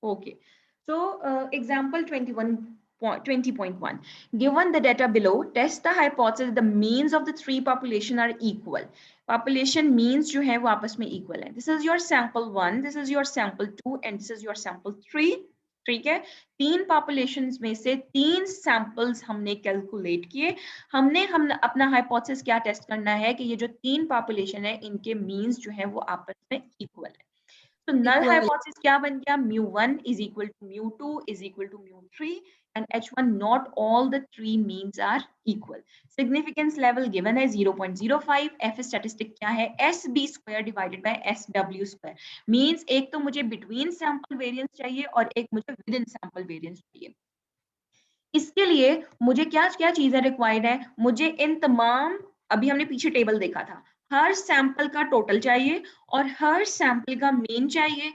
Okay. So example 20.1. Given the data below, test the hypothesis the means of the three population are equal. Population means जो है वो आपस में equal है. This is your sample 1, this is your sample 2 and this is your sample 3. ठीक है, तीन populations में से तीन samples हमने calculate किए. हम अपना hypothesis क्या test करना है कि ये जो तीन population है इनके means जो है वो आपस में equal है. तो null hypothesis क्या बन गया? mu1 is equal to mu2 is equal to mu3 and h1 not all the three means are equal. Significance level given है 0.05. F statistic क्या है? SB square divided by SW square. Means एक तो मुझे between sample variance चाहिए और एक मुझे within sample variance चाहिए. इसके लिए मुझे क्या क्या चीजें रिक्वायर्ड है? मुझे इन तमाम, अभी हमने पीछे टेबल देखा था, हर सैंपल का टोटल चाहिए और हर सैंपल का मीन चाहिए,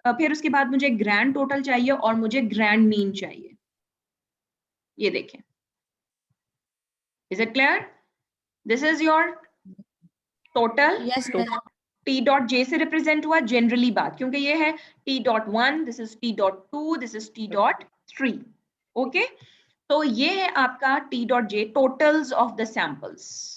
फिर उसके बाद मुझे ग्रैंड टोटल चाहिए और मुझे ग्रैंड मीन चाहिए. ये देखें, is it clear? This is your total. Yes ma'am. T dot J से रिप्रेजेंट हुआ जनरली बात, क्योंकि ये है T.1, this is T.2, this is T.3. Okay, तो ये है आपका T.J totals of the samples.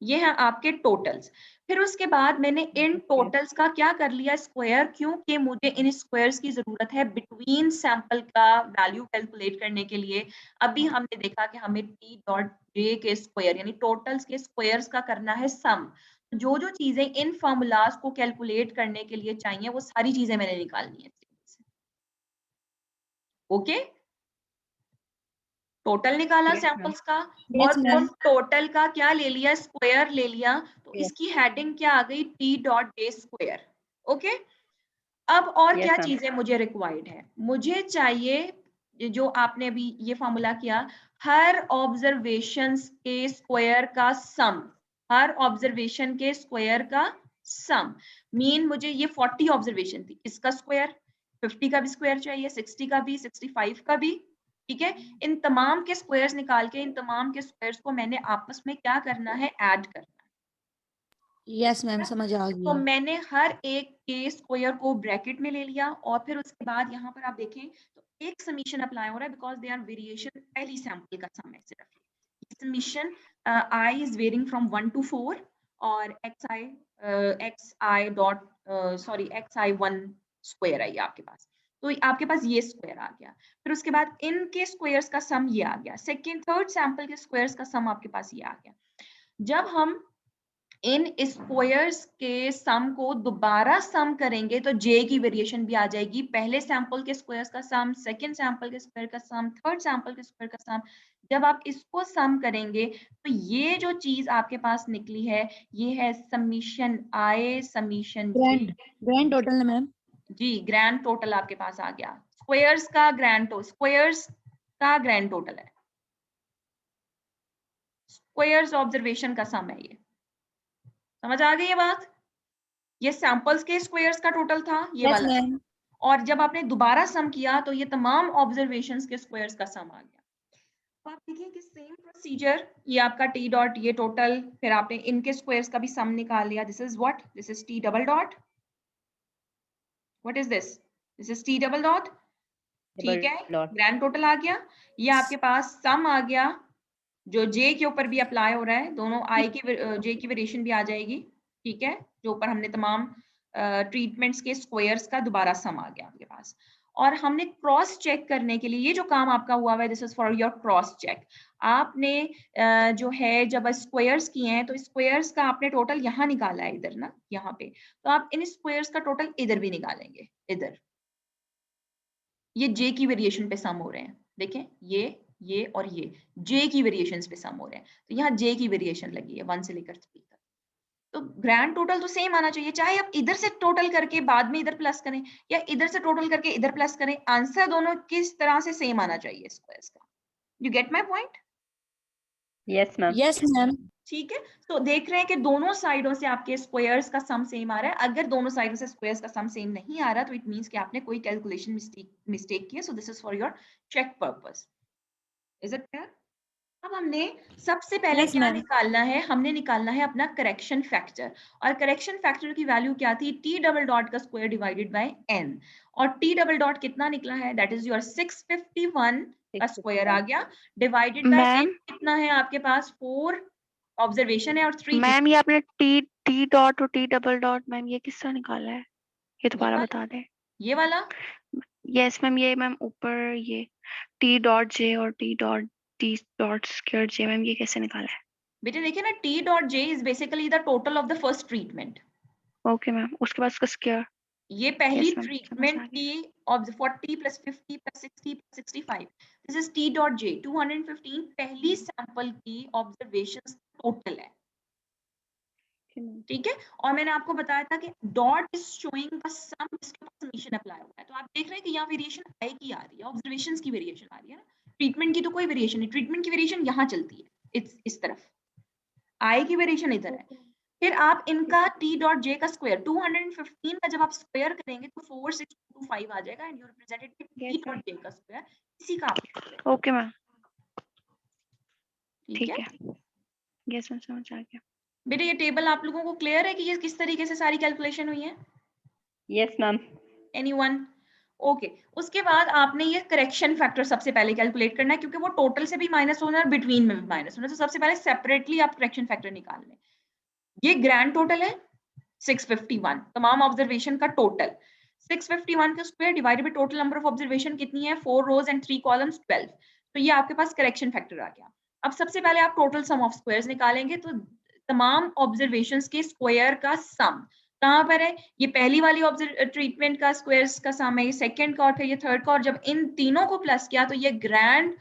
ये है आपके टोटल्स. फिर उसके बाद मैंने इन टोटल्स का क्या कर लिया? स्क्वायर. क्योंकि मुझे इन स्क्वायर्स की जरूरत है बिटवीन सैंपल का वैल्यू कैलकुलेट करने के लिए. अभी हमने देखा कि हमें T.J के स्क्वायर यानी टोटल्स के स्क्वायर्स का करना है सम. जो जो चीजें इन फॉर्मूलाज को कैलकुलेट करने के लिए चाहिए वो सारी चीजें मैंने निकालनी है. ओके, टोटल निकाला सैंपल्स का और उन टोटल का क्या ले लिया? स्क्वायर ले लिया. तो इसकी हेडिंग क्या आ गई? T.J square. ओके, अब और क्या चीजें मुझे रिक्वायर्ड है? मुझे चाहिए जो आपने अभी ये फॉर्मूला किया, हर ऑब्जर्वेशन के स्क्वायर का सम. हर ऑब्जर्वेशन के स्क्वायर का सम. मीन मुझे ये 40 ऑब्जर्वेशन थी, इसका स्क्वायर 50 का भी स्क्वायर चाहिए, 60 का भी, 65 का भी. ठीक है, इन तमाम के स्क्वायर्स निकाल के इन तमाम के स्क्वायर्स को मैंने आपस में क्या करना है? ऐड करना. यस मैम, समझ आ तो गया. मैंने हर एक के स्क्वायर को ब्रैकेट में ले लिया और फिर उसके बाद यहाँ पर आप देखें तो एक समीशन अप्लाई हो रहा है बिकॉज दे आर वेरिएशन. पहली सैंपल का सम है सिर्फ summation. I is varying from 1 to 4 और X I dot sorry X I 1 square है ये आपके पास. तो आपके पास ये स्क्वायर आ गया. फिर उसके बाद इनके स्क्वायर्स का सम ये आ गया. सेकेंड थर्ड सैंपल के स्क्वायर्स का सम आपके पास ये आ गया. जब हम इन स्क्वायर्स के सम को दोबारा सम करेंगे तो जे की वेरिएशन भी आ जाएगी. पहले सैंपल के स्क्वायर्स का सम, सेकंड सैंपल के स्क्वायर का सम, थर्ड सैंपल के स्क्वायर का सम. जब आप इसको सम करेंगे तो ये जो चीज आपके पास निकली है ये है समीशन आई समीशन जे. ग्रैंड टोटल ना मैम? जी, ग्रैंड टोटल आपके पास आ गया. स्क्वायर्स का ग्रैंड टोटल है. स्क्वायर्स ऑब्जर्वेशन का सम है ये. समझ आ गई ये बात? ये सैंपल्स के स्क्वायर्स का टोटल था ये यस वाला. मैम. और जब आपने दोबारा सम किया तो ये तमाम ऑब्जर्वेशंस के स्क्वायर्स का सम आ गया. तो आप देखिए कि सेम प्रोसीजर, ये आपका टी डॉट ये टोटल, फिर आपने इनके स्क्वायर्स का भी सम निकाल लिया. This is what? This is T double dot. What is this? This is T double dot. ठीक है, ग्रैंड टोटल आ गया. ये आपके पास सम आ गया जो जे के ऊपर भी अप्लाई हो रहा है. दोनों आई की जे की वेरिएशन भी आ जाएगी. ठीक है, जो ऊपर हमने तमाम ट्रीटमेंट्स के स्क्वायर्स का दोबारा सम आ गया आपके पास. और हमने क्रॉस चेक करने के लिए ये जो काम आपका हुआ है this is for your cross check. आपने जो है जब स्क्वायर्स किए हैं तो स्क्वायर्स का आपने टोटल यहाँ निकाला है इधर ना, यहाँ पे. तो आप इन स्क्वायर्स का टोटल इधर भी निकालेंगे. इधर ये जे की वेरिएशन पे सम हो रहे हैं. देखें ये और ये जे की वेरिएशंस पे सम हो रहे हैं. तो यहाँ जे की वेरिएशन लगी है 1 से लेकर 3 तक. तो ग्रैंड टोटल तो सेम आना चाहिए, चाहे आप इधर से टोटल करके बाद में इधर प्लस करें या इधर से टोटल करके इधर प्लस करें. आंसर दोनों किस तरह से सेम आना चाहिए स्क्वायर्स का. You get my point? Yes ma'am. Yes ma'am. ठीक है, तो देख रहे हैं कि दोनों साइडों से आपके स्क्वायर्स का सम सेम आ रहा है. अगर दोनों साइडों से स्क्वायर्स का सम सेम नहीं आ रहा तो इट मींस कि आपने कोई कैलकुलेशन मिस्टेक किया. So this is for your check purpose. Is it clear? अब हमने सबसे पहले Yes, क्या ma'am. निकालना है, हमने निकालना है अपना करेक्शन फैक्टर, और करेक्शन फैक्टर की वैल्यू क्या थी, टी डबल डॉट का स्क्वायर डिवाइडेड बाय n, और टी डबल डॉट कितना निकला है, दैट इज योर 651 का स्क्वायर आ गया, डिवाइडेड बाय n मैम कितना है आपके पास, 4 ऑब्जर्वेशन है और 3 मैम ये आपने टी टी डॉट और टी डबल डॉट मैम ये किसका निकाला है? ये दोबारा बता दें। ये वाला यस मैम, ये मैम ऊपर ये टी डॉट जे और टी डॉट स्क्वायर जे मैम ये कैसे निकाला है? बेटे देखिए ना, T dot J is basically the total of the first treatment. Okay ma'am, उसके बाद उसका स्क्वायर। ये पहली यस मैम, समझ ट्रीटमेंट आ गया। की of 40 plus 50 plus 60 plus 65, this is T dot J 215, पहली सैंपल की ऑब्जर्वेशंस टोटल है, ठीक है। और मैंने आपको बताया था कि डॉट इज शोइंग द सम जिसके पास समीशन अप्लाई हुआ है, तो आप देख रहे हैं कि यहाँ वेरिएशन आई की आ रही है, ऑब्जर्वेशंस की वेरिएशन आ रही है ना, ट्रीटमेंट की तो कोई वेरिएशन नहीं, ट्रीटमेंट की वेरिएशन यहाँ चलती है, इस तरफ आई की वेरिएशन इधर है। फिर आप इनका टी डॉट जे का स्क्वायर 215 का जब आप स्क्वायर करेंगे तो 4625 आ जाएगा, and you represented T dot J का स्क्वायर, इसी का आप ओके मैम, ठीक ठीक है। है। यस मैम, समझ आ गया। बेटे ये टेबल आप लोगों को क्लियर है कि ये किस तरीके से सारी कैलकुलेशन हुई है? Yes, ma'am. एनीवन? ओके, उसके बाद आपने ये करेक्शन फैक्टर सबसे पहले कैलकुलेट करना है, क्योंकि वो टोटल से भी माइनस होना है, बिटवीन में भी माइनस होना है, तो सबसे पहले सेपरेटली आप करेक्शन फैक्टर निकाल लें। ये ग्रैंड टोटल है 651, तमाम ऑब्जर्वेशन का टोटल 651 का square divided by total number of observation कितनी है, 4 रोज एंड 3 कॉलम्स 12, तो ये आपके पास करेक्शन फैक्टर आ गया। अब सबसे पहले आप टोटल सम ऑफ स्क्वायर्स निकालेंगे, तो तमाम ऑब्जर्वेशंस के स्क्वायर का सम कहाँ पर है, ये पहली वाली ट्रीटमेंट का स्क्वायर्स का सम है, ये सेकंड का और फिर ये थर्ड का, और जब इन तीनों को प्लस किया तो ये ग्रैंड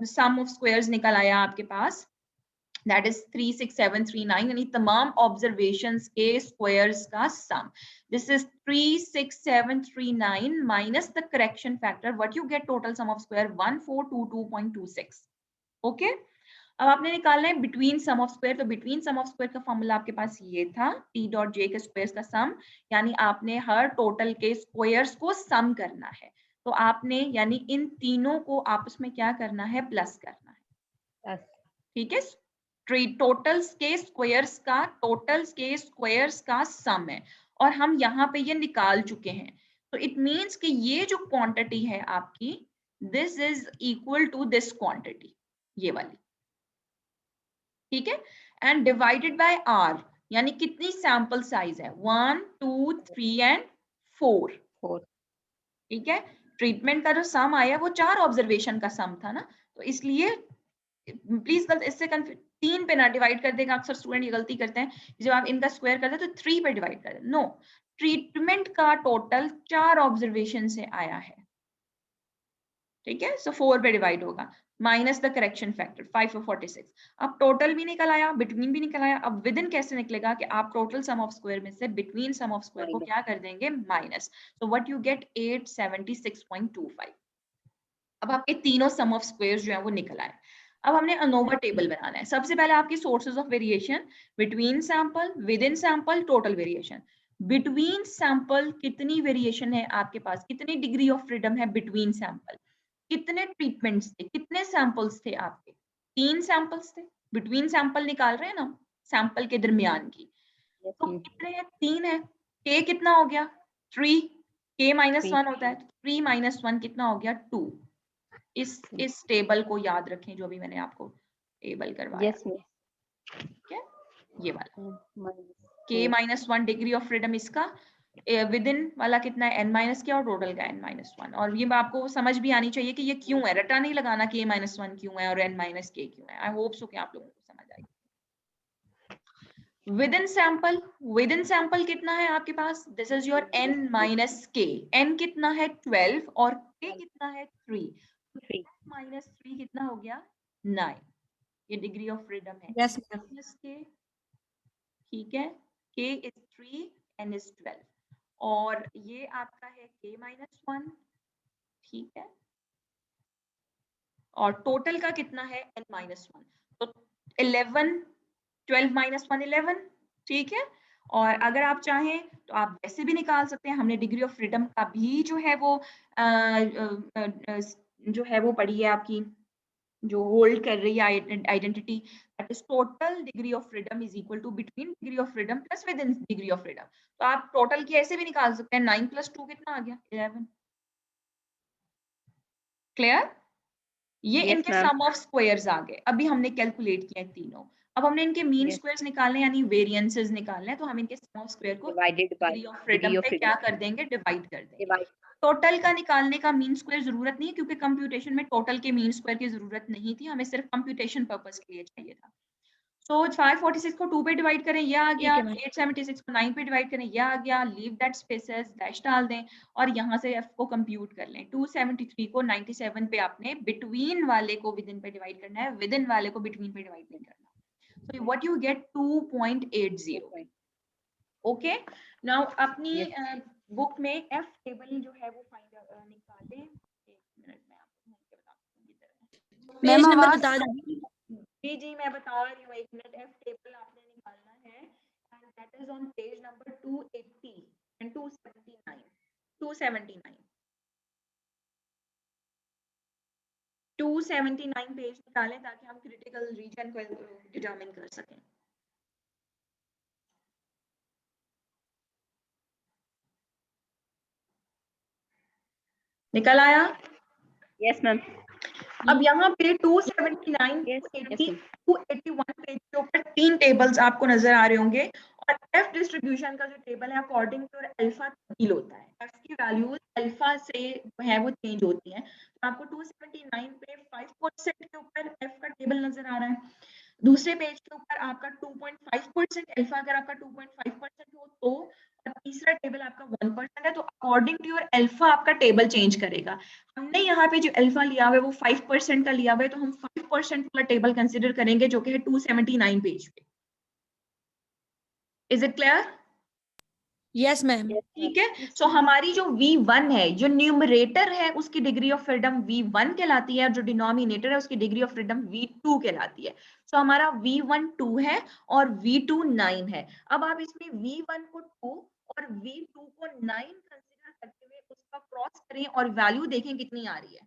सम ऑफ स्क्वायर्स निकल आया आपके पास, that is 36739, यानी तमाम ऑब्जर्वेशंस के स्क्वायर्स का सम, this is 36739 minus the correction factor, what you get total sum of square 1422.26, okay। अब आपने निकालना है बिटवीन सम ऑफ स्क्वायर, तो बिटवीन सम ऑफ स्क्वायर का फॉर्मूला आपके पास ये था, टी डॉट जे के स्क्वायर्स का सम, यानी आपने हर टोटल के स्क्वायर्स को सम करना है, तो आपने यानी इन तीनों को आपस में क्या करना है, प्लस करना है, Yes. ठीक है। टोटल्स के स्क्वायर्स का सम है, और हम यहाँ पे ये निकाल चुके हैं, तो इट मींस कि ये जो क्वांटिटी है आपकी, this is equal to this quantity, ये वाली, ठीक है, एंड डिवाइडेड बाय आर, यानी कितनी सैंपल साइज है, 1 2 3 एंड 4, 4. ठीक है। ट्रीटमेंट का जो सम आया वो 4 ऑब्जर्वेशन का सम था ना, तो इसलिए प्लीज इससे 3 पे ना डिवाइड कर देगा, अक्सर स्टूडेंट ये गलती करते हैं, जब आप इनका स्क्वायर करते हैं तो 3 पे डिवाइड कर दें, नो, ट्रीटमेंट का टोटल 4 ऑब्जर्वेशन से आया है, ठीक है, सो 4 पे डिवाइड होगा, माइनस द करेक्शन फैक्टर 546, अब टोटल भी निकल आया, बिटवीन भी निकल आया। अब विद इन कैसे निकलेगा कि आप टोटल सम ऑफ स्क्वायर में से बिटवीन सम ऑफ स्क्वायर को क्या कर देंगे, minus, so what you get 876.25। अब आपके तीनों सम ऑफ स्क्वायर्स जो है वो निकल आए। अब हमने अनोवा टेबल बनाना है, सबसे पहले आपकी sources of variation, between sample, with in sample, total variation. Between sample कितनी वेरिएशन है आपके पास, कितनी डिग्री ऑफ फ्रीडम है बिटवीन सैंपल, कितने ट्रीटमेंट्स थे, कितने सैंपल्स थे आपके, 3 सैंपल्स थे, बिटवीन सैंपल निकाल रहे हैं ना, सैंपल के दरमियान की, Yes, तो ma'am. कितने हैं, 3 है, k कितना हो गया 3, k माइनस 1 3. होता है, 3 माइनस 1 कितना हो गया 2। इस टेबल को याद रखें जो भी मैंने आपको टेबल करवाया, Yes, ma'am. ठीक है, ये वाला Minus k 2. Minus 1 degree of freedom, इसका विद इन वाला कितना है, n माइनस क्या, और टोटल का n माइनस 1, और ये आपको समझ भी आनी चाहिए कि ये क्यों है, रटा नहीं लगाना k माइनस 1 क्यों है और n माइनस k क्यों है, आई होप सो कि आप लोगों को समझ आएगी। विद इन सैंपल कितना है आपके पास, this is your n minus k, n कितना है 12 और k कितना है 3, 3. माइनस 3 कितना हो गया 9, ये डिग्री ऑफ फ्रीडम है, Yes, ma'am. माइनस k, ठीक है, k इज 3 n इज 12, और ये आपका है k माइनस 1, ठीक है, और टोटल का कितना है n माइनस 1, तो 11, 12 माइनस 1 11, ठीक है। और अगर आप चाहें तो आप वैसे भी निकाल सकते हैं, हमने डिग्री ऑफ फ्रीडम का भी जो है वो जो है वो पढ़ी है आपकी जो होल्ड कर रही है identity, that is total degree of freedom is equal to between degree of freedom plus within degree of freedom. तो आप टोटल की ऐसे भी निकाल सकते हैं, 9 + 2 कितना आ गया, 11। क्लियर? ये Yes, इनके ma'am. सम ऑफ स्क्वायर्स आ गए। अभी हमने कैलकुलेट किया है तीनों। अब हमने इनके मीन Yes. स्क्वायर्स निकालने यानी वेरिएंसेस निकालने हैं, तो हम इनके सम ऑफ स्क्वायर को Divided by degree of freedom degree of पे freedom. क्या कर देंगे, डिवाइड कर देंगे। Divide. टोटल का निकालने का मीन स्क्वायर जरूरत नहीं है, क्योंकि कंप्यूटेशन में टोटल के मीन स्क्वायर की जरूरत नहीं थी, हमें सिर्फ कंप्यूटेशन पर्पस के लिए चाहिए था। सो 546 को 2 पे डिवाइड करें, यह आ ठीक गया। है मैम। 876 को 9 पे डिवाइड करें, यह आ गया। लीव दैट स्पेसेस, डैश डाल दें और यहाँ से f को कंप्यूट कर लें। 273 को 97 पे आपने बिटवीन वाले को विद इन पे डिवाइड करना है, विद इन वाले को बिटवीन पे डिवाइड नहीं करना। So what you get 2.80। Okay, now अपनी Yes. बुक में f टेबल जो है वो फाइंड निकालें। एक मिनट में आपको घूम के बताती हूँ। पेज नंबर बता दीजिए। जी जी मैं बता रही हूँ, एक मिनट। एफ टेबल आपने निकालना है and that is on page number 280 and 279 279 page निकालें ताकि हम क्रिटिकल रीजन को डिटरमिन कर सकें। निकल आया? Yes, ma'am. अब यहाँ पे 279 Yes. Yes, ma'am. 281 पेज के ऊपर 3 टेबल्स आपको नजर आ रहे होंगे और एफ डिस्ट्रीब्यूशन का जो टेबल है अकॉर्डिंग टू अल्फा तब्दील होता है। एफ की वैल्यूज अल्फा से जो है वो चेंज होती हैं। तो आपको 279 पे 5% के ऊपर एफ का टेबल नजर आ रहा है। दूसरे पेज के ऊपर आपका 2.5% अल्फा, अगर आपका 2.5% हो तो, और तीसरा टेबल आपका 1% है, तो अकॉर्डिंग टू योर अल्फा आपका टेबल चेंज करेगा। हमने यहाँ पे जो अल्फा लिया हुआ है वो 5% का लिया हुआ है, तो हम 5% वाला टेबल कंसिडर करेंगे जो कि है 279 पेज पे। Is it clear? Yes ma'am. Yes, ma'am. ठीक है। सो हमारी जो V1 है, जो न्यूमरेटर है उसकी डिग्री ऑफ फ्रीडम V1 कहलाती है और जो डिनोमिनेटर है उसकी डिग्री ऑफ फ्रीडम V2 कहलाती है। सो हमारा V1 2 है और V2 9 है। अब आप इसमें V1 को 2 और V2 को 9 कंसीडर करते हुए उसका क्रॉस करें और वैल्यू देखें कितनी आ रही है।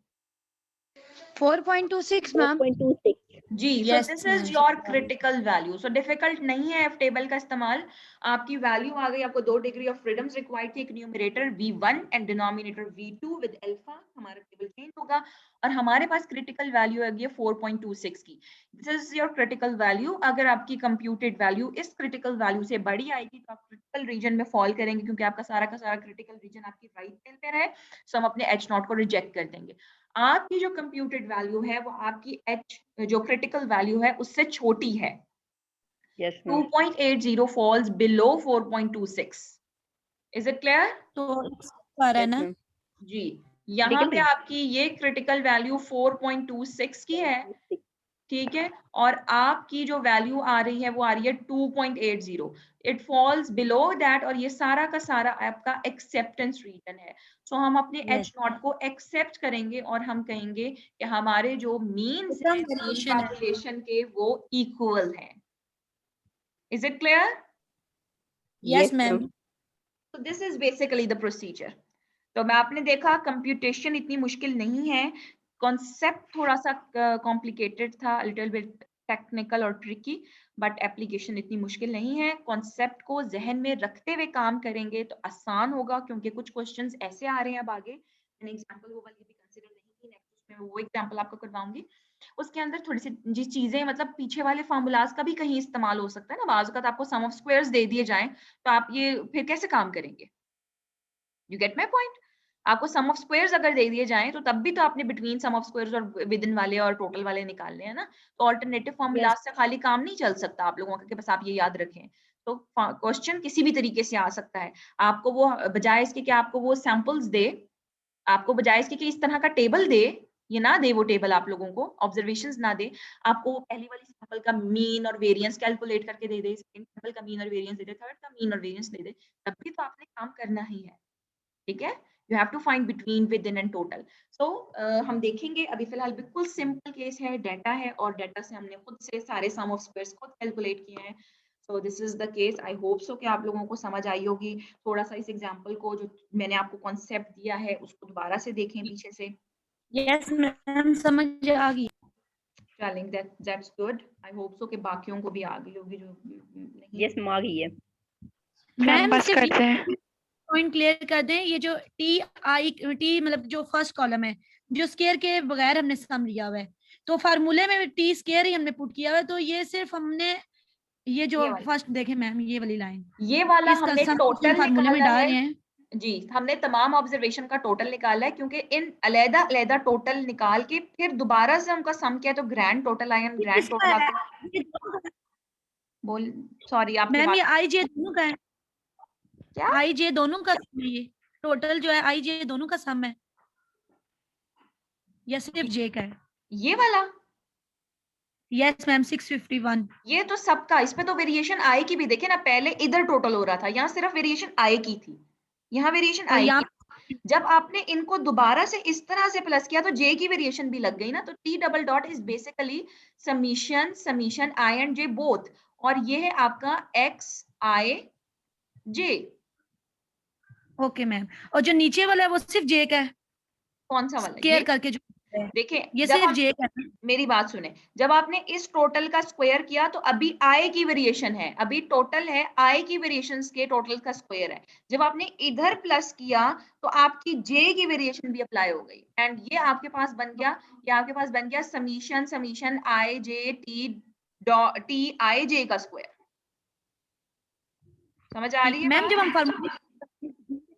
4.26 मैम। 4.26. जी, so Yes, this is ma'am. Your critical value. So difficult नहीं है एफ टेबल का इस्तेमाल। आपकी वैल्यू आ गई, आपको 2 डिग्री ऑफ फ्रीडम्स रिक्वायर्ड थी, एक numerator V1 and denominator V2 with alpha. हमारा टेबल चेंज होगा और हमारे पास क्रिटिकल वैल्यू आ गई 4.26 की। This is your critical value. अगर आपकी कंप्यूटेड वैल्यू इस क्रिटिकल वैल्यू से बड़ी आएगी तो आप क्रिटिकल रीजन में फॉल करेंगे, क्योंकि आपका सारा का सारा क्रिटिकल रीजन आपकी राइट टेल पे है। सो हम अपने H0 को रिजेक्ट कर देंगे। आपकी जो कंप्यूटेड वैल्यू है वो आपकी H जो क्रिटिकल वैल्यू है उससे छोटी है। Yes, ma'am. 2.80 falls below 4.26. Is it clear? तो आ रहा है Yes, ना? ma'am. जी, यहाँ Critical पे range. आपकी ये क्रिटिकल वैल्यू 4.26 की है, 4.26. ठीक है, और आपकी जो वैल्यू आ रही है वो आ रही है 2.80। इट फॉल्स बिलो दैट और ये सारा का सारा आपका एक्सेप्टेंस रीजन है। सो हम अपने Yes. H0 को एक्सेप्ट करेंगे और हम कहेंगे कि हमारे जो मीन्स Some हैं variation है। पॉपुलेशन के वो इक्वल हैं। Is it clear? Yes, ma'am. So this is basically the procedure. तो मैं आपने देखा कंप्यूटेशन इतनी मुश्किल नहीं है, कॉन्सेप्ट थोड़ा सा कॉम्प्लिकेटेड था, लिटिल बिट टेक्निकल और ट्रिकी, बट एप्लीकेशन इतनी मुश्किल नहीं है। कॉन्सेप्ट को जहन में रखते हुए काम करेंगे तो आसान होगा, क्योंकि कुछ क्वेश्चंस ऐसे आ रहे हैं अब आगे। मैंने एग्जांपल वो वाली भी कंसीडर नहीं की, नेक्स्ट में वो एग्जांपल आपको करवाऊंगी। उसके अंदर थोड़ी सी जी चीजें, मतलब पीछे वाले फार्मूलाज का भी कहीं इस्तेमाल हो सकता है ना। बाज़ वक़्त आपको सम ऑफ स्क्वायर्स दे दिए जाएं तो आप ये फिर कैसे काम करेंगे? You get my point? आपको सम ऑफ स्क्वायर्स अगर दे दिए जाएं तो तब भी तो आपने बिटवीन सम ऑफ स्क्वायर्स और विद इन वाले और टोटल वाले निकालने हैं ना। तो अल्टरनेटिव फार्मूला से खाली काम नहीं चल सकता आप लोगों का कि बस आप ये याद रखें। तो क्वेश्चन किसी भी तरीके से आ सकता है। आपको वो बजाय इसके कि आपको वो सैंपल्स दे, आपको बजाय इसके कि इस तरह का टेबल दे, ये ना दे वो टेबल आप लोगों को, ऑब्जर्वेशंस ना दे, आपको वो पहली वाली सैंपल का मीन और वेरिएंस कैलकुलेट करके दे दे, सेकंड सैंपल का मीन और वेरिएंस दे दे, थर्ड का मीन और वेरिएंस दे दे, तब भी तो आपने काम करना ही है। ठीक है, you have to find between, within and total. So हम देखेंगे अभी फिलहाल बिल्कुल सिंपल केस है, डाटा है और डाटा से हमने खुद से सारे सम ऑफ स्क्वायर्स खुद कैलकुलेट किए हैं। सो this is the case. I hope so कि आप लोगों को समझ आई होगी। थोड़ा सा इस एग्जांपल को जो मैंने आपको कॉन्सेप्ट दिया है उसको दोबारा से देखें पीछे से। Yes, ma'am. समझ आ गई। चलेंगे, that's good. I hope so कि बाकियों को भी आ गई होगी जो नहीं। यस मैम आ गई है। मैम बस सिर्फ करते हैं। पॉइंट क्लियर कर दें, ये जो टी मतलब जो फर्स्ट कॉलम है, जो स्केयर के बगैर हमने सम लिया हुआ है, तो फार्मूले में टी स्केयर ही हमने पुट किया हुआ है, तो ये सिर्फ हमने ये ये जो वाला फर्स्ट देखे मैम, ये वाली लाइन, ये वाला इसका हमने सम टोटल फार्मूले में निकाला डाल है। रहे हैं। जी, हमने तमाम ऑब्जर्वेशन का टोटल निकाला है, क्योंकि इन अलहदा अलहदा टोटल निकाल के फिर दोबारा से उनका सम किया तो ग्रैंड टोटल आया। ये ग्रैंड किसका टोटल है? आपको ये दोनों का है। बोल, सॉरी आपकी मैम बात ये आई जे दोनों का है, क्या? आई जे दोनों का सम है, ये टोटल जो है आई जे दोनों का सम है, या सिर्फ जे का है? ये वाला, यस मैम 651। ये तो सबका, इसमें तो वेरिएशन आए की भी देखे ना, पहले इधर टोटल हो रहा था, यहाँ सिर्फ वेरिएशन आए की थी, यहाँ वेरिएशन और आए यहाँ की। जब आपने इनको दोबारा से इस तरह से प्लस किया तो जे की वेरिएशन भी लग गई ना। तो T double dot is basically summation summation I and J both, और ये है आपका एक्स आई जे। ओके मैम, और जो नीचे वाला है वो सिर्फ जे का है, कौन सा वाला? स्केयर ये करके जो है, देखिए, ये जब सिर्फ आप जे का है। मेरी बात सुने, जब आपने इस टोटल का स्क्वायर किया तो अभी आय की वेरिएशन है, अभी टोटल है आय की वेरिएशंस के टोटल का स्क्वायर है। जब आपने इधर प्लस किया तो आपकी जे की वेरिएशन भी अप्लाई हो गई, एंड ये आपके पास बन गया, ये आपके पास बन गया summation summation I J T I J का स्क्वायर। समझ आ रही है मैम जब हम बात?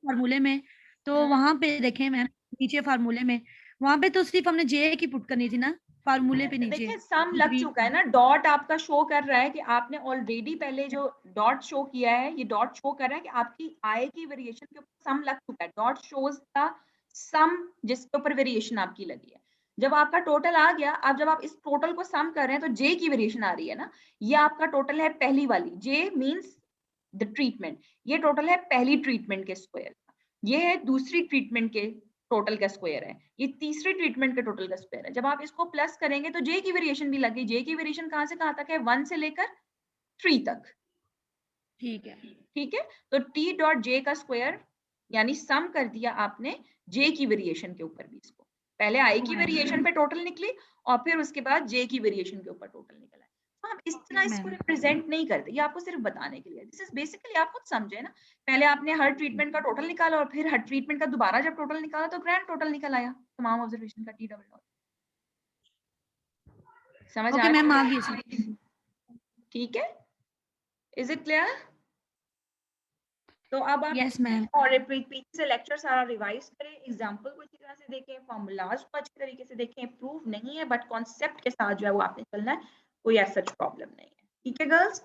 फार्मूले में, तो वहां पे देखें मैम, नीचे फार्मूले में, वहां पे तो सिर्फ हमने जे की पुट करनी थी ना, फार्मूले पे नीचे। देखिए सम लग चुका है ना, डॉट आपका शो कर रहा है कि आपने ऑलरेडी पहले जो डॉट शो किया है, ये डॉट शो कर रहा है कि आपकी आय की वेरिएशन के ऊपर सम लग चुका है। डॉट शोज द सम जिसके ऊपर वेरिएशन आपकी लगी है। जब आपका टोटल आ गया, अब जब आप इस टोटल को सम कर रहे हैं तो जे की वेरिएशन आ रही है ना। ये आपका टोटल है पहली वाली, जे मींस द ट्रीटमेंट, ये टोटल है पहली ट्रीटमेंट के स्क्वायर का, ये है दूसरी ट्रीटमेंट के टोटल का स्क्वायर है, ये तीसरी ट्रीटमेंट के टोटल का स्क्वायर है। जब आप इसको प्लस करेंगे तो जे की वेरिएशन भी लग गई। जे की वेरिएशन कहां से कहां तक है? 1 से लेकर 3 तक। ठीक है। ठीक है, तो टी डॉट जे का स्क्वायर यानी सम कर दिया आपने जे की वेरिएशन के ऊपर भी। इसको पहले आई की वेरिएशन पे टोटल निकली और फिर उसके बाद जे की वेरिएशन के ऊपर टोटल निकला है। तो हम इस तरह इसको रिप्रेजेंट नहीं करते, ये आपको सिर्फ बताने के लिए। दिस इज बेसिकली, आप खुद समझे ना, पहले आपने हर ट्रीटमेंट का टोटल निकाला और फिर हर ट्रीटमेंट का दोबारा जब टोटल निकाला तो ग्रैंड टोटल निकल आया तमाम ऑब्जर्वेशन का टी डबल डॉट। समझ ओके आ मैम आ रही गई है? समझ। ठीक है, इज इट क्लियर? तो अब आप यस मैम। और पीछे से लेक्चर सारा रिवाइज करें, एग्जांपल को अच्छी तरह से देखें, फॉर्मूलाज को अच्छी तरीके से देखें। प्रूफ नहीं है बट कॉन्सेप्ट के साथ जो है वो आपने चलना है, कोई ऐसा प्रॉब्लम नहीं है। ठीक है girls?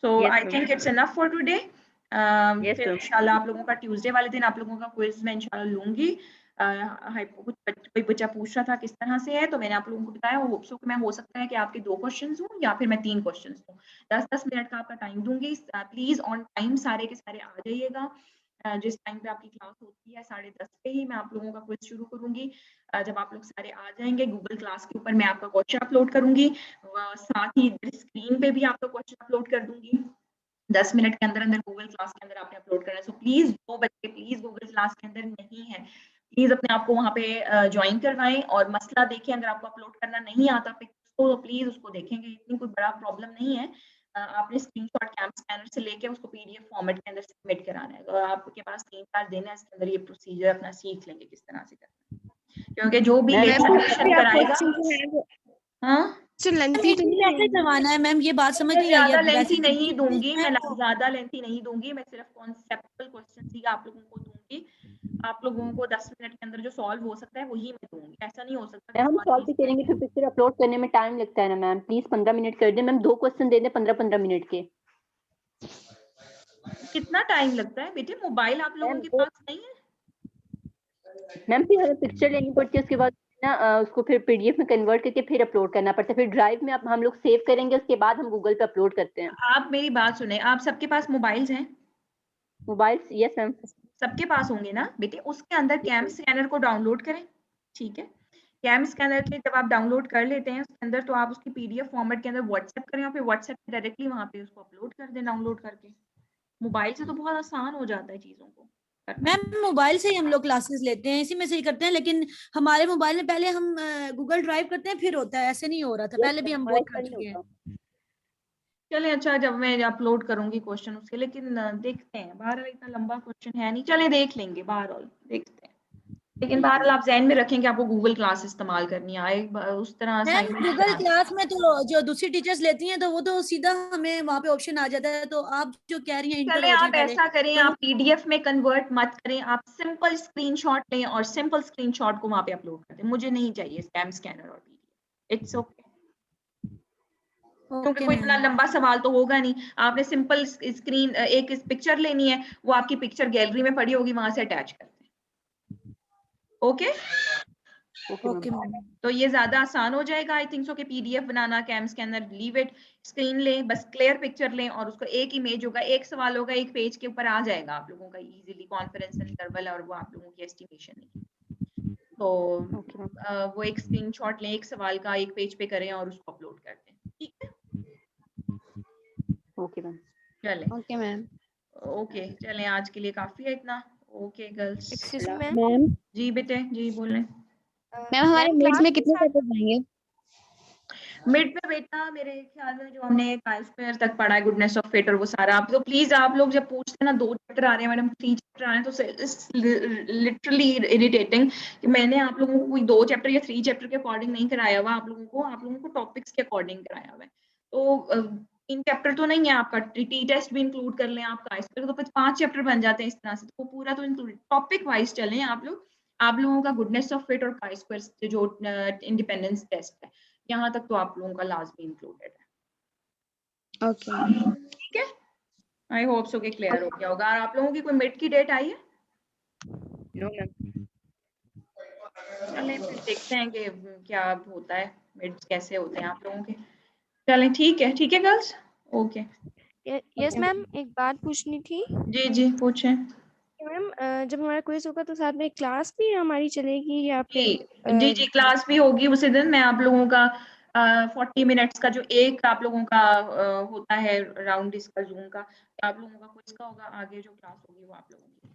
So I think it's enough for today. फिर इंशाल्लाह आप लोगों का ट्यूसडे वाले दिन आप लोगों का क्विज मैं इंशाल्लाह लूंगी। कोई बच्चा पूछ रहा था किस तरह से है, तो मैंने आप लोगों को बताया। होप सो कि मैं, हो सकता है कि आपके 2 क्वेश्चंस हों या फिर मैं 3 क्वेश्चंस दूं। 10-10 मिनट का आपका टाइम दूंगी। प्लीज ऑन टाइम सारे के सारे आ जाइएगा। जिस टाइम पे आपकी क्लास होती है 10:30 पे ही मैं आप लोगों का क्विज शुरू करूंगी। जब आप लोग सारे आ जाएंगे, गूगल क्लास के ऊपर मैं आपका क्वेश्चन अपलोड करूंगी, साथ ही स्क्रीन पे भी आपका क्वेश्चन अपलोड कर दूंगी। 10 मिनट के अंदर अंदर गूगल क्लास के अंदर आपने अपलोड करना है। सो प्लीज जो बच्चे प्लीज गूगल क्लास के अंदर नहीं है, प्लीज अपने आप को वहां पे ज्वाइन करवाएं और मसला देखें। अगर आपको अपलोड करना नहीं आता तो प्लीज उसको देखेंगे, इतनी कोई बड़ा प्रॉब्लम नहीं है। आपने स्क्रीनशॉट कैम स्कैनर से लेके उसको पीडीएफ फॉर्मेट के अंदर सबमिट कराना है। तो आपके पास 3-4 दिन है, इसके अंदर ये प्रोसीजर अपना सीख लेंगे किस तरह से करना है, क्योंकि जो भी लेक्चर कराएगा। हाँ, लेंथी करवाना है मैम, ये बात समझ मैं नहीं आई ज्यादा है लेंथी वैसे नहीं दूंगी, मैं मैम। ज्यादा लेंथी नहीं दूंगी, मैं सिर्फ कॉन्सेप्चुअल क्वेश्चन ही आप लोगों को दूंगी। आप लोगों को 10 मिनट के अंदर जो सॉल्व हो सकता है वही मैं दूंगी। ऐसा नहीं हो सकता हम सॉल्व भी करेंगे तो पिक्चर अपलोड करने में टाइम लगता है ना मैम। प्लीज 15 मिनट कर दें मैम, 2 क्वेश्चन दे दें 15-15 मिनट के। कितना टाइम लगता है बेटे? मोबाइल आप लोगों के पास नहीं है? मैम फिर हमें पिक्चर लेनी पड़ती है, उसके बाद ना उसको फिर पीडीएफ में कन्वर्ट करके फिर अपलोड करना पड़ता है। फिर ड्राइव में हम लोग सेव करेंगे, उसके बाद हम गूगल पे अपलोड करते हैं। आप मेरी बात सुने, आप सबके पास मोबाइल्स हैं? Mobile yes ma'am. सबके पास होंगे ना बेटे? उसके अंदर कैम स्कैनर को डाउनलोड करें। ठीक है, कैम स्कैनर के जब आप डाउनलोड कर लेते हैं उसके अंदर, तो आप उसकी पीडीएफ फॉर्मेट के अंदर व्हाट्सएप करें और फिर व्हाट्सएप पे डायरेक्टली वहां पे उसको अपलोड कर दें डाउनलोड करके। मोबाइल से तो बहुत आसान हो जाता है चीजों को। मैम मोबाइल से ही हम लोग क्लासेस लेते हैं, इसी में से ही करते हैं, लेकिन हमारे मोबाइल में पहले हम गूगल ड्राइव करते हैं फिर होता है, ऐसे नहीं हो रहा था पहले भी, हम बहुत कर चुके हैं। चले अच्छा, जब मैं अपलोड करूंगी क्वेश्चन उसके, लेकिन देखते हैं, बहरहाल इतना लंबा क्वेश्चन है नहीं, चले देख लेंगे, बहरहाल देखते हैं। लेकिन बहरहाल आप ज़हन में रखें कि आपको गूगल क्लास इस्तेमाल करनी आए, उस तरह मैम assignment गूगल बनाना। क्लास में तो जो दूसरी टीचर्स लेती हैं तो वो तो सीधा हमें वहाँ पे ऑप्शन आ जाता है, तो आप जो कह रही हैं इंटर चले हो जाए आप पहले, ऐसा करें, तो आप पीडीएफ में कन्वर्ट मत करें, आप सिंपल स्क्रीनशॉट लें और सिंपल स्क्रीनशॉट को वहां पे अपलोड कर दें। मुझे नहीं चाहिए स्कैम स्कैनर और पीडीएफ, इट्स ओके, क्योंकि ओके कोई इतना मैम। लंबा सवाल तो होगा नहीं। आपने सिंपल स्क्रीन एक पिक्चर लेनी है, वो आपकी पिक्चर गैलरी में पड़ी होगी, वहां से अटैच कर दें। Okay okay ma'am. तो ये ज्यादा आसान हो जाएगा आई थिंक सो कि पीडीएफ बनाना, CamScanner, leave it, screen लें, बस क्लियर पिक्चर लें और उसको एक इमेज होगा, एक सवाल होगा, एक पेज के ऊपर आ जाएगा आप लोगों का इजीली, कॉन्फिडेंस इंटरवल और वो आप लोगों की एस्टिमेशन है। तो वो एक स्क्रीनशॉट लें एक सवाल का, एक पेज पे करें और उसको अपलोड कर दें, ठीक है? Okay ma'am. चलें, ओके मैम। ओके चलें, आज के लिए काफी है इतना। Okay girls. Excuse me ma'am जी बेटे, जी बोलें। मैम हमारे मिड क्लास में के कितने साथ पेपर जाएंगे? मिड पे बेटा मेरे ख्याल में जो हमने काई स्क्वायर तक पढ़ा है, गुडनेस ऑफ फेट और वो सारा, आप तो प्लीज आप लोग जब पूछते हैं ना 2 चैप्टर आ रहे हैं मैडम, 3 चैप्टर आ रहे हैं, तो लिटरली इरिटेटिंग कि मैंने आप लोगों को कोई 2 चैप्टर या 3 चैप्टर के अकॉर्डिंग नहीं कराया हुआ, आप लोगों को टॉपिक्स के अकॉर्डिंग कराया हुआ है। तो 3 चैप्टर तो नहीं है आपका, टी टेस्ट भी इंक्लूड कर लें आप काई स्क्वायर, तो फिर 5 चैप्टर बन जाते हैं इस तरह से, तो वो पूरा तो इंक्लूड, टॉपिक वाइज चलें आप लोग। आप लोगों का गुडनेस ऑफ फिट और काई स्क्वायर जो इंडिपेंडेंस टेस्ट है, यहाँ तक तो आप लोगों का लाजमी इंक्लूडेड है। ओके ठीक है, आई होप सो कि क्लियर हो गया होगा। और आप लोगों की कोई मिड की डेट आई है? No ma'am. चलें फिर देखते हैं कि क्या होता है, मिड्स कैसे होते हैं आप लोगों के। चलें ठीक है गर्ल्स, ओके। यस मैम, एक बात पूछनी थी जी जी पूछें। मैम, जब हमारा क्विज होगा तो साथ में क्लास भी हमारी चलेगी या फिर जी जी क्लास भी होगी उसी दिन। मैं आप लोगों का 40 मिनट्स का जो एक आप लोगों का होता है राउंड इसका जूम का, आप लोगों का क्विज का होगा, आगे जो क्लास होगी वो आप लोगों की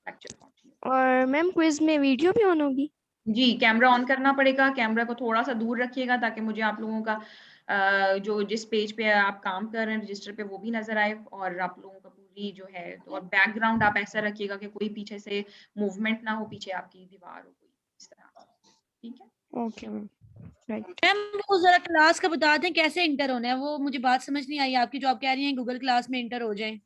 लेक्चर कंटिन्यू। और मैम क्विज में वीडियो भी ऑन होगी? जी कैमरा ऑन करना पड़ेगा, कैमरा को थोड़ा सा दूर रखिएगा ताकि मुझे आप लोगों का जो जिस पेज पे आप काम कर रहे हैं रजिस्टर पे वो भी नजर आए, और आप लोगों का पूरी जो है, तो और बैकग्राउंड आप ऐसा रखिएगा कि कोई पीछे से मूवमेंट ना हो, पीछे आपकी दीवार हो कोई इस तरह से, ठीक है? Okay ma'am, right. मैम वो जरा क्लास का बता दें कैसे इंटर होना है, वो मुझे बात समझ नहीं आई आपकी, जो आप कह रही हैं गूगल क्लास में इंटर हो जाए।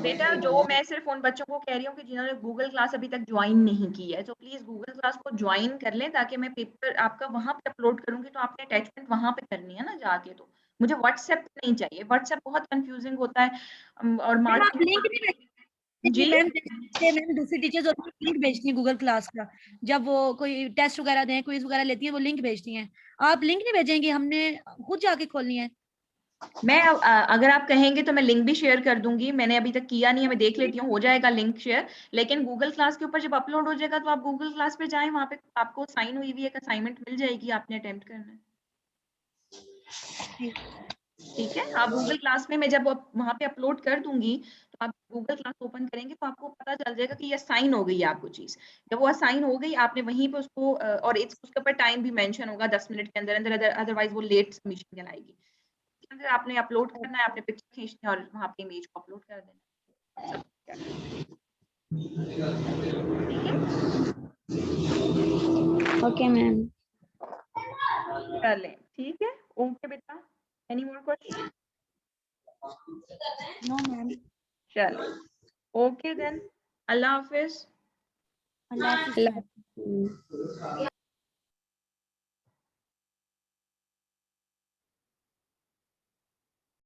बेटा जो मैं सिर्फ उन बच्चों को कह रही हूँ कि जिन्होंने गूगल क्लास अभी तक ज्वाइन नहीं की है, तो प्लीज गूगल क्लास को ज्वाइन कर लें, ताकि मैं पेपर आपका वहां पे अपलोड करूंगी, तो आपने अटैचमेंट वहां पे करनी है ना जाके, तो मुझे व्हाट्सएप नहीं चाहिए, व्हाट्सएप बहुत कंफ्यूजिंग होता है और मैम आप लिंक मार्केट। नहीं भेजती जी मैम, जैसे मैम दूसरी टीचर्स होती हैं लिंक भेजती हैं गूगल क्लास का, जब वो कोई टेस्ट वगैरह दें, क्विज वगैरह लेती हैं, वो लिंक भेजती हैं, आप लिंक नहीं भेजेंगे, हमने खुद जाके खोलनी है। मैं अगर आप कहेंगे तो मैं लिंक भी शेयर कर दूंगी, मैंने अभी तक किया नहीं है, मैं देख लेती हूँ हो जाएगा लिंक शेयर, लेकिन गूगल क्लास के ऊपर जब अपलोड हो जाएगा तो आप गूगल क्लास पे जाएं, वहां पे आपको साइन हुई हुई एक असाइनमेंट मिल जाएगी, आपने अटेम्प्ट करना है, ठीक है? आप गूगल क्लास में मैं जब वहां पे अपलोड कर दूंगी, तो आप गूगल क्लास ओपन करेंगे तो आपको पता चल जाएगा कि ये असाइन हो गई है आपको चीज, जब वो असाइन हो गई आपने वहीं पे उसको और उसके ऊपर टाइम भी मेंशन होगा 10 मिनट के अंदर अंदर, अदरवाइज वो लेट सबमिशन कहलाएगी। अंदर आपने अपलोड करना है, आपने पिक्चर खींचनी है और वहां पे इमेज को अपलोड कर देना, ओके मैम। कर लें, ठीक है? ओके बेटा, any more question? No ma'am. चलो ओके देन, अल्लाह हाफिज। अल्लाह हाफिज़।